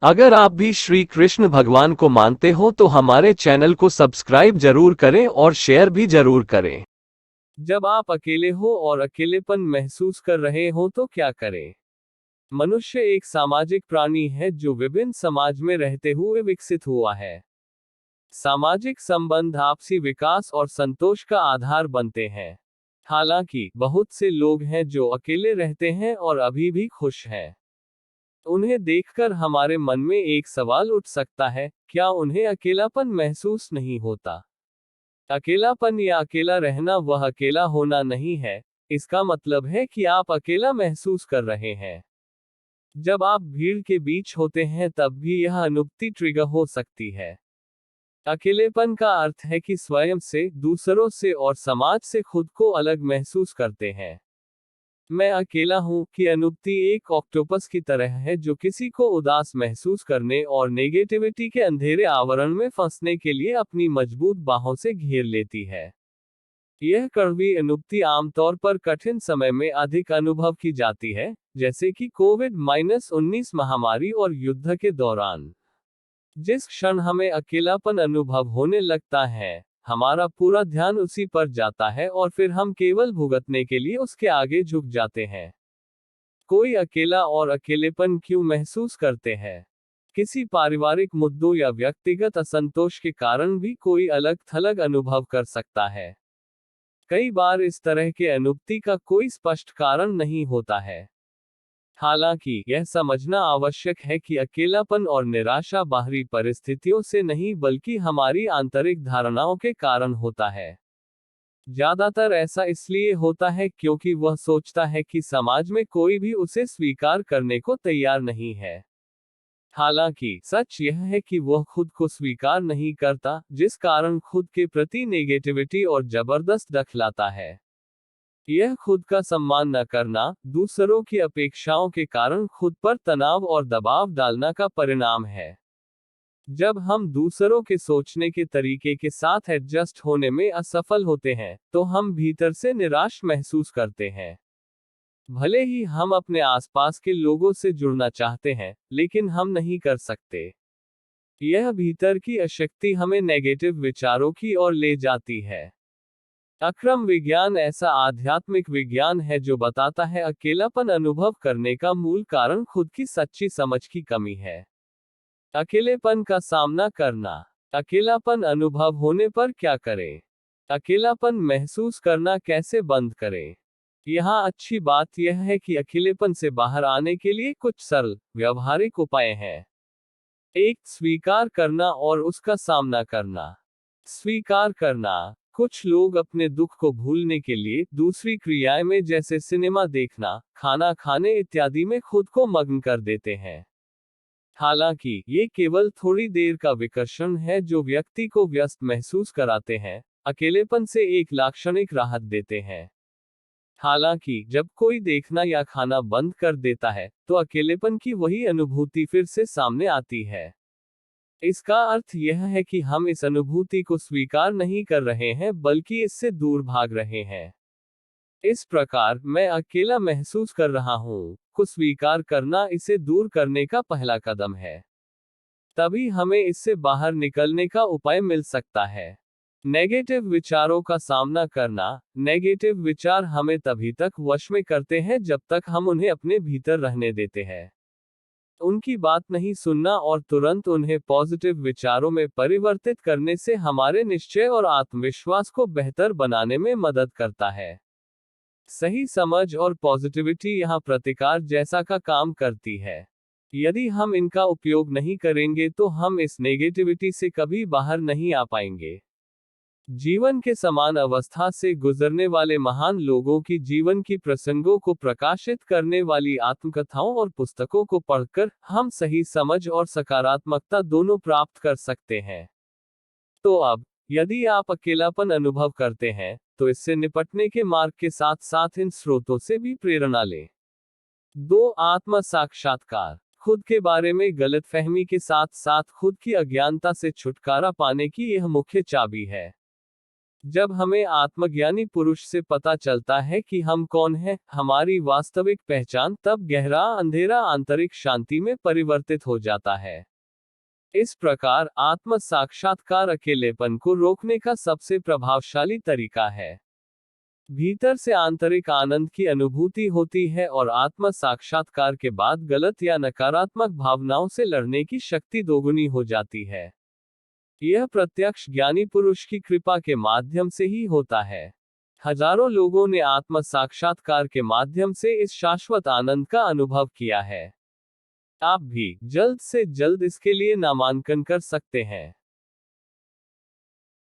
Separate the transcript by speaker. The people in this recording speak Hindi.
Speaker 1: अगर आप भी श्री कृष्ण भगवान को मानते हो तो हमारे चैनल को सब्सक्राइब जरूर करें और शेयर भी जरूर करें।
Speaker 2: जब आप अकेले हो और अकेलेपन महसूस कर रहे हो तो क्या करें? मनुष्य एक सामाजिक प्राणी है जो विभिन्न समाज में रहते हुए विकसित हुआ है। सामाजिक संबंध आपसी विकास और संतोष का आधार बनते हैं। हालांकि बहुत से लोग हैं जो अकेले रहते हैं और अभी भी खुश हैं। उन्हें देखकर हमारे मन में एक सवाल उठ सकता है, क्या उन्हें अकेलापन महसूस नहीं होता? अकेलापन या अकेला रहना वह अकेला होना नहीं है। इसका मतलब है कि आप अकेला महसूस कर रहे हैं। जब आप भीड़ के बीच होते हैं तब भी यह अनुभूति ट्रिगर हो सकती है। अकेलेपन का अर्थ है कि स्वयं से, दूसरों से और समाज से खुद को अलग महसूस करते हैं। मैं अकेला हूं की अनुभूति एक ऑक्टोपस की तरह है जो किसी को उदास महसूस करने और नेगेटिविटी के अंधेरे आवरण में फंसने के लिए अपनी मजबूत बाहों से घेर लेती है। यह कड़वी अनुभूति आमतौर पर कठिन समय में अधिक अनुभव की जाती है, जैसे कि कोविड-19 महामारी और युद्ध के दौरान। जिस क्षण हमें अकेलापन अनुभव होने लगता है, हमारा पूरा ध्यान उसी पर जाता है और फिर हम केवल भुगतने के लिए उसके आगे झुक जाते हैं। कोई अकेला और अकेलेपन क्यों महसूस करते हैं? किसी पारिवारिक मुद्दों या व्यक्तिगत असंतोष के कारण भी कोई अलग थलग अनुभव कर सकता है। कई बार इस तरह के अनुभूति का कोई स्पष्ट कारण नहीं होता है। हालांकि यह समझना आवश्यक है कि अकेलापन और निराशा बाहरी परिस्थितियों से नहीं बल्कि हमारी आंतरिक धारणाओं के कारण होता है। ज्यादातर ऐसा इसलिए होता है क्योंकि वह सोचता है कि समाज में कोई भी उसे स्वीकार करने को तैयार नहीं है। हालांकि सच यह है कि वह खुद को स्वीकार नहीं करता, जिस कारण खुद के प्रति नेगेटिविटी और जबरदस्त दखलाता है। यह खुद का सम्मान न करना, दूसरों की अपेक्षाओं के कारण खुद पर तनाव और दबाव डालना का परिणाम है। जब हम दूसरों के सोचने के तरीके के साथ एडजस्ट होने में असफल होते हैं, तो हम भीतर से निराश महसूस करते हैं। भले ही हम अपने आसपास के लोगों से जुड़ना चाहते हैं, लेकिन हम नहीं कर सकते। यह भीतर की अशक्ति हमें नेगेटिव विचारों की ओर ले जाती है। अक्रम विज्ञान ऐसा आध्यात्मिक विज्ञान है जो बताता है अकेलापन अनुभव करने का मूल कारण खुद की सच्ची समझ की कमी है। अकेलेपन का सामना करना। अकेलापन अनुभव होने पर क्या करें? अकेलापन महसूस करना कैसे बंद करें? यहाँ अच्छी बात यह है कि अकेलेपन से बाहर आने के लिए कुछ सरल, व्यवहारिक उपाय हैं। एक, स्वीकार करना और उसका सामना करना। स्वीकार करना। कुछ लोग अपने दुख को भूलने के लिए दूसरी क्रियाएं में जैसे सिनेमा देखना, खाना खाने इत्यादि में खुद को मग्न कर देते हैं। हालांकि ये केवल थोड़ी देर का विकर्षण है जो व्यक्ति को व्यस्त महसूस कराते हैं, अकेलेपन से एक लाक्षणिक राहत देते हैं। हालांकि जब कोई देखना या खाना बंद कर देता है, तो अकेलेपन की वही अनुभूति फिर से सामने आती है। इसका अर्थ यह है कि हम इस अनुभूति को स्वीकार नहीं कर रहे हैं बल्कि इससे दूर भाग रहे हैं। इस प्रकार, मैं अकेला महसूस कर रहा हूं को स्वीकार करना इसे दूर करने का पहला कदम है। तभी हमें इससे बाहर निकलने का उपाय मिल सकता है। नेगेटिव विचारों का सामना करना। नेगेटिव विचार हमें तभी तक वश में करते हैं जब तक हम उन्हें अपने भीतर रहने देते हैं। उनकी बात नहीं सुनना और तुरंत उन्हें पॉजिटिव विचारों में परिवर्तित करने से हमारे निश्चय और आत्मविश्वास को बेहतर बनाने में मदद करता है। सही समझ और पॉजिटिविटी यहाँ प्रतिकार जैसा का काम करती है। यदि हम इनका उपयोग नहीं करेंगे तो हम इस नेगेटिविटी से कभी बाहर नहीं आ पाएंगे। जीवन के समान अवस्था से गुजरने वाले महान लोगों की जीवन की प्रसंगों को प्रकाशित करने वाली आत्मकथाओं और पुस्तकों को पढ़कर हम सही समझ और सकारात्मकता दोनों प्राप्त कर सकते हैं। तो अब, यदि आप अकेलापन अनुभव करते हैं, तो इससे निपटने के मार्ग के साथ साथ इन स्रोतों से भी प्रेरणा लें। 2. आत्म साक्षात्कार। खुद के बारे में गलतफहमी के साथ साथ खुद की अज्ञानता से छुटकारा पाने की यह मुख्य चाबी है। जब हमें आत्मज्ञानी पुरुष से पता चलता है कि हम कौन हैं, हमारी वास्तविक पहचान, तब गहरा अंधेरा आंतरिक शांति में परिवर्तित हो जाता है। इस प्रकार आत्म साक्षात्कार अकेलेपन को रोकने का सबसे प्रभावशाली तरीका है। भीतर से आंतरिक आनंद की अनुभूति होती है और आत्म साक्षात्कार के बाद गलत या नकारात्मक भावनाओं से लड़ने की शक्ति दोगुनी हो जाती है। यह प्रत्यक्ष ज्ञानी पुरुष की कृपा के माध्यम से ही होता है। हजारों लोगों ने आत्म साक्षात्कार के माध्यम से इस शाश्वत आनंद का अनुभव किया है। आप भी जल्द से जल्द इसके लिए नामांकन कर सकते हैं।